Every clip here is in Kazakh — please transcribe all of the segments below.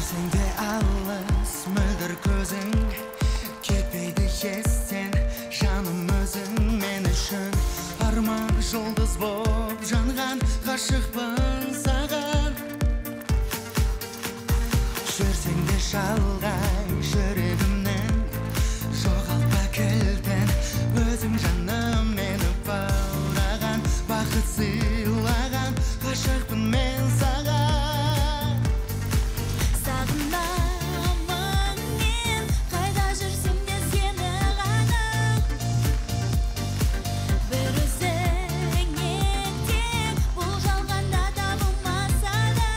Жүрсең де алыс мөлдір көзің, кетпейді естен жаным өзің. Мен үшін арман жұлдыз боп жанған, ғашықпын саған. Жүрсең де шалғай жүрегімнен, жоғалтпа кілтін өзің жаным. Мені баураған, бақыт сыйлаған, ғашықпын мен саған. Сағынамын мен, қайда жүрсем де сені ғана. Бір өзің ертең, бұл жалғанда табылмаса да.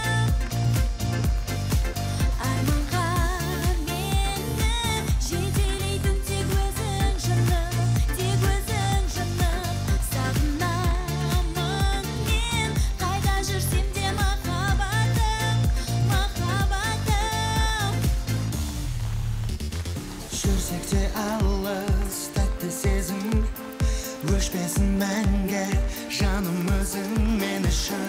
Арманға мені жетелейтін тек өзің жаным, тек өзің жаным. Сағынамын мен, қайда жүрсем де махаббатым, махаббатым. Жүрсек те алыс тәтті сезім, өшпесін мәңгі жаным өзің. Мен үшін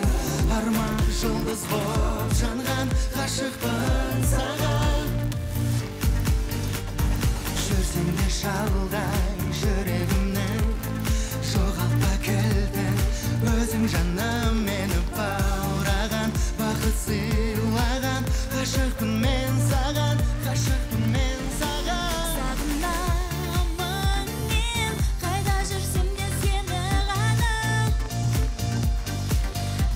арман жұлдыз боп жанған, ғашықпын саған. Жүрсең де шалғай жүрегімнен, жоғалтпа кілтін өзің жаным. Мені баураған, бақыт сыйлаған, ғашықпын мен саған, ғашықпын мен саған. Сағынамын мен, қайда жүрсем де сені ғана.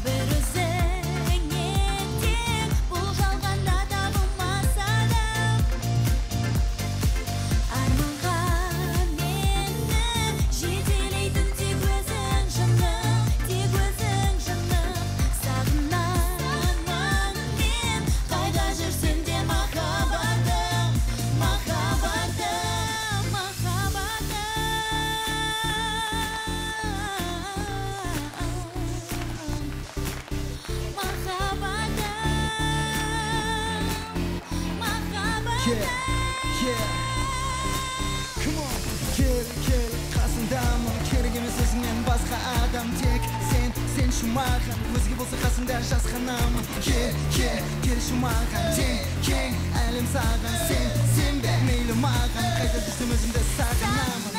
Бір өзің ертең, бұл жалғанда табылмаса да. Арманға мені жетелейтін тек өзің жаным, тек өзің жаным. Сағынамын мен, қайда жүрсем де махаббатым, махаббатым, махаббатым. Come on, кел, қасыңдамын, керек емес өзіңнен басқа адам. Тек сен shumаған, өзге болса қасыңда жасқанамын. Кел shumаған, кең әлем саған. Сен бе мейлі маған, қайда жүрсем өзімді сағынамын.